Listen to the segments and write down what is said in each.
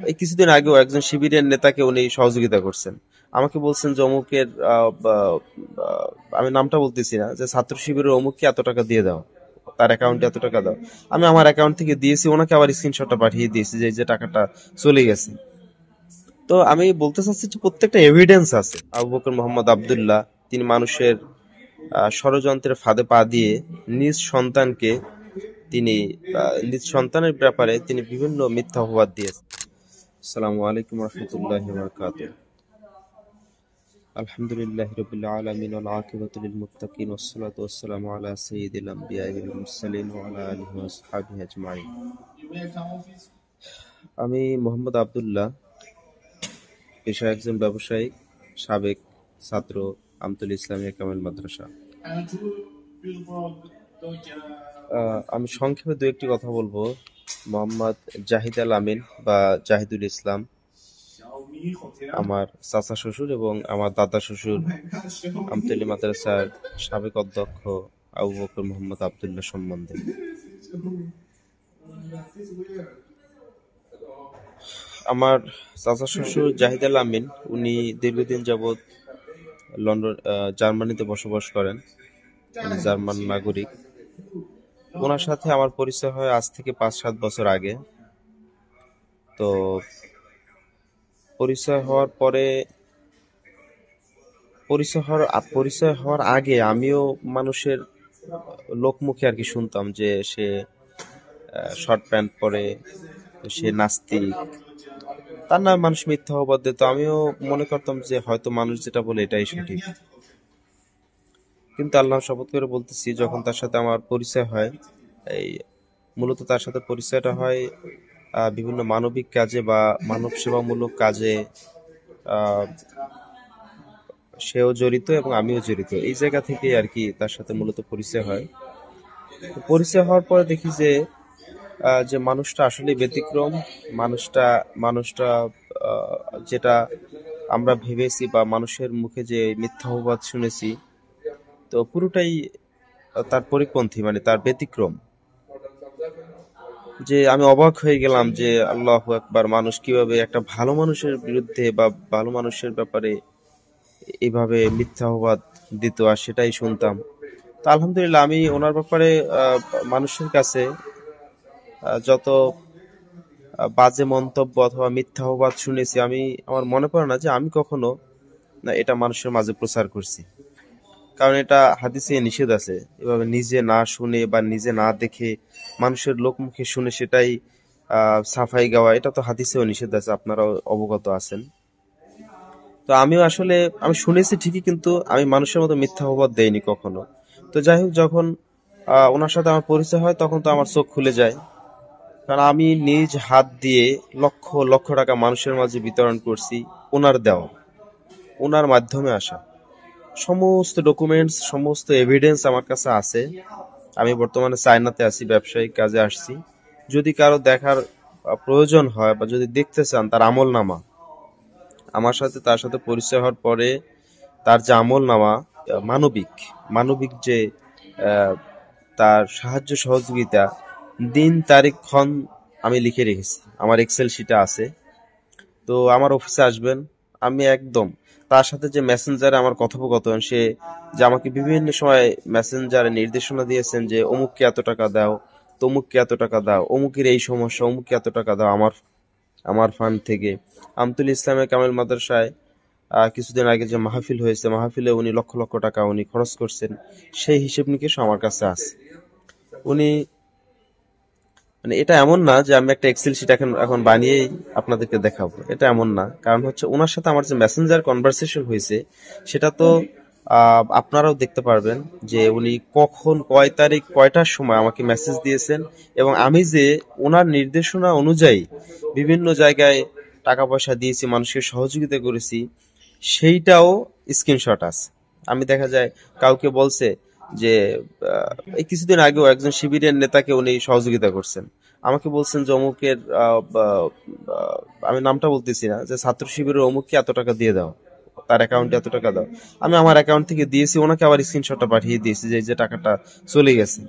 এই কিছুদিন আগেও একজন শিবিরের নেতাকে উনি সহযোগিতা করছেন। আমাকে বলছেন যে অমুকের আমি নামটা বলতেছি না, যে ছাত্র শিবিরের অমুককে এত টাকা দিয়ে দাও, তার অ্যাকাউন্টে এত টাকা দাও। আমি আমার অ্যাকাউন্ট থেকে দিয়েছি, ওনাকে আবার স্ক্রিনশটটা পাঠিয়ে দিয়েছি যে এই যে টাকাটা চলে গেছে। তো আমি বলতে চাচ্ছি যে প্রত্যেকটা এভিডেন্স আছে। আবু বকর মোহাম্মদ আব্দুল্লাহ তিনি মানুষের ষড়যন্ত্রের ফাঁদে পা দিয়ে নিজ সন্তানকে তিনি নিজ সন্তানের ব্যাপারে তিনি বিভিন্ন মিথ্যা অপবাদ দিয়েছেন। আসসালামু আলাইকুম রহমতুল্লাহি ওয়া বারাকাতুহু। আলহামদুলিল্লাহি রাব্বিল আলামিন ওয়াল আকিবাতু লিল মুত্তাকিন ওয়াসসালাতু ওয়াসসালামু আলা সাইয়্যিদিল আমবিয়াই ওয়াল মুরসালিন ওয়া আলা আলিহি ওয়া আসহাবিহি আজমাইন। আমি মোহাম্মদ আব্দুল্লাহ, পেশায় একজন ব্যবসায়ী, সাবেক ছাত্র, আমতুল ইসলামিয়া কামিল মাদ্রাসা। আমি সংক্ষেপে দু একটি কথা বলবো। মোহাম্মদ জাহিদ আল আমিন বা জাহিদুল ইসলাম আমার চাচা শ্বশুর এবং আমার দাদা শ্বশুর আমতলী মাদ্রাসার সাবেক অধ্যক্ষ আবু বকর মোহাম্মদ আব্দুল্লাহ সম্বন্ধে। আমার চাচা শ্বশুর জাহিদ আল আমিন উনি দীর্ঘদিন যাবৎ লন্ডন জার্মানিতে বসবাস করেন, উনি জার্মান নাগরিক। ওনার সাথে আমার পরিচয় হয় আজ থেকে ৫-৭ বছর আগে। তো পরিচয় হওয়ার আগে আমিও মানুষের লোকমুখে আর কি শুনতাম যে সে শর্ট প্যান্ট পরে, সে নাস্তিক, তার নামে মানুষ মিথ্যা অপবাদ দিত। আমিও মনে করতাম যে হয়তো মানুষ যেটা বলে এটাই সঠিক। কিন্তু আল্লাহ শপথ করে বলতেছি, যখন তার সাথে আমার পরিচয় হয়, এই মূলত তার সাথে পরিচয়টা হয় বিভিন্ন মানবিক কাজে বা মানব সেবামূলক কাজে সেও জড়িত এবং আমিও জড়িত। এই জায়গা থেকে আর কি তার সাথে মূলত পরিচয় হয়। পরিচয় হওয়ার পরে দেখি যে মানুষটা আসলে ব্যতিক্রম। মানুষটা যেটা আমরা ভেবেছি বা মানুষের মুখে যে মিথ্যা অপবাদ শুনেছি, তো পুরোটাই তার পরিপন্থী, মানে তার ব্যতিক্রম। যে আমি অবাক হয়ে গেলাম যে আল্লাহু আকবার, মানুষ কিভাবে একটা ভালো মানুষের বিরুদ্ধে বা ভালো মানুষের ব্যাপারে এইভাবে মিথ্যা অপবাদ দিত আর সেটাই শুনতাম। তো আলহামদুলিল্লাহ, আমি ওনার ব্যাপারে মানুষের কাছে যত বাজে মন্তব্য অথবা মিথ্যা অপবাদ শুনেছি, আমার মনে পড়ে না যে আমি কখনো এটা মানুষের মাঝে প্রচার করছি। কারণ এটা হাদিসে নিষেধ আছে, এভাবে নিজে না শুনে বা নিজে না দেখে মানুষের লোকমুখে শুনে সেটাই সাফাই গাওয়া, এটা তো হাদিসেও নিষেধ আছে, আপনারাও অবগত আছেন। তো আমি শুনেছি ঠিকই, কিন্তু আমি মানুষের মতো মিথ্যা অপবাদ দেইনি কখনো। তো যাই হোক, যখন ওনার সাথে আমার পরিচয় হয় তখন তো আমার চোখ খুলে যায়। কারণ আমি নিজ হাত দিয়ে লক্ষ লক্ষ টাকা মানুষের মাঝে বিতরণ করছি, ওনার দেওয়া, ওনার মাধ্যমে আসা সমস্ত ডকুমেন্টস, সমস্ত এভিডেন্স আমার কাছে আছে। আমি বর্তমানে চায়নাতে আছি, ব্যবসায়িক কাজে আসছি। যদি কারো দেখার প্রয়োজন হয় বা যদি দেখতে চান তার আমল নামা, তার সাথে পরিচয় হওয়ার পরে তার যে আমল নামা, মানবিক যে তার সাহায্য সহযোগিতা, দিন তারিখ ক্ষণ আমি লিখে রেখেছি, আমার এক্সেল শিটে আছে। তো আমার অফিসে আসবেন, আমি একদম তার সাথে যে মেসেঞ্জারে আমার কথোপকথন, সে যে আমাকে বিভিন্ন সময় মেসেঞ্জারে নির্দেশনা দিয়েছেন যে অমুককে এত টাকা দাও, তমুককে এত টাকা দাও, অমুকের এই সমস্যা, অমুককে এত টাকা দাও আমার ফান্ড থেকে। আমতুল ইসলামের কামিল মাদ্রাসায় কিছুদিন আগে যে মাহফিল হয়েছে, মাহফিলে উনি লক্ষ লক্ষ টাকা উনি খরচ করছেন, সেই হিসেব নিকেশ আমার কাছে আছে। উনি মানে এটা এমন না যে আমি একটা এক্সেল শিট এখন বানিয়েই আপনাদেরকে দেখাবো, এটা এমন না। কারণ হচ্ছে ওনার সাথে আমার যে মেসেঞ্জার কনভারসেশন হয়েছে, সেটা তো আপনারাও দেখতে পারবেন যে উনি কখন, কয় তারিখ, কয়টার সময় আমাকে মেসেজ দিয়েছেন, এবং আমি যে ওনার নির্দেশনা অনুযায়ী বিভিন্ন জায়গায় টাকা পয়সা দিয়েছি, মানুষকে সহযোগিতা করেছি, সেইটাও স্ক্রিনশট আছে। আমি দেখা যায় কাউকে বলছে যে এই কিছুদিন আগেও একজন শিবিরের নেতাকে উনি সহযোগিতা করছেন। আমাকে বলছেন যে অমুকের আমি নামটা বলতেছি না, যে ছাত্র শিবিরের অমুককে এত টাকা দিয়ে দাও, তার অ্যাকাউন্টে এত টাকা দাও। আমি আমার অ্যাকাউন্ট থেকে দিয়েছি, ওনাকে আবার স্ক্রিনশটটা পাঠিয়ে দিয়েছি যে এই যে টাকাটা চলে গেছে।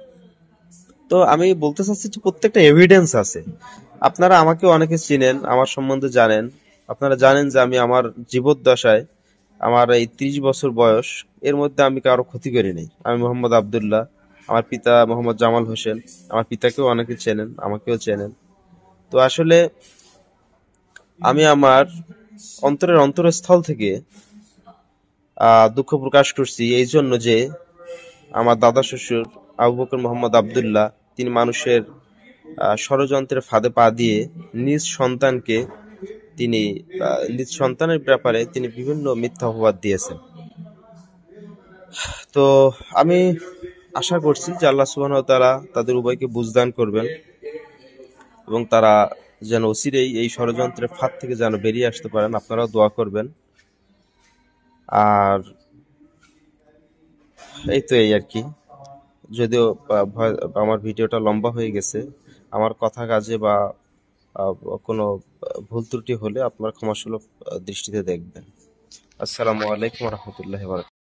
তো আমি বলতে চাচ্ছি যে প্রত্যেকটা এভিডেন্স আছে। আপনারা আমাকে অনেকে চিনেন, আমার সম্বন্ধে জানেন। আপনারা জানেন যে আমি আমার জীবদ্দশায়, আমার এই 30 বছর বয়স, এর মধ্যে আমি কারো ক্ষতি করি নাই। আমি মোহাম্মদ আব্দুল্লাহ, আমার পিতা মোহাম্মদ জামাল হোসেন। আমার পিতাকেও অনেকে চেনেন, আমাকেও চেনেন। তো আসলে আমি আমার অন্তরের অন্তরস্থল থেকে দুঃখ প্রকাশ করছি এই জন্য যে আমার দাদা শ্বশুর আবু বকর মোহাম্মদ আব্দুল্লাহ, তিনি মানুষের ষড়যন্ত্রের ফাঁদে পা দিয়ে নিজ সন্তানকে তিনি নিজ সন্তানের ব্যাপারে তিনি বিভিন্ন মিথ্যা অপবাদ দিয়েছেন। তো আমি আশা করছি যে আল্লাহ সুবহানাহু ওয়া তাআলা তাদের উভয়কে বুঝদান করবেন এবং তারা যেন অচিরেই এই ষড়যন্ত্রের ফাঁদ থেকে যেন বেরিয়ে আসতে পারেন। আপনারাও দোয়া করবেন। আর এই তো এই আর কি। যদিও আমার ভিডিওটা লম্বা হয়ে গেছে, আমার কথা কাজে বা কোনো ভুল ত্রুটি হলে আপনারা ক্ষমাসুলভ দৃষ্টিতে দেখবেন। আসসালামু আলাইকুম ওয়া রাহমাতুল্লাহি ওয়া বারাকাতুহু।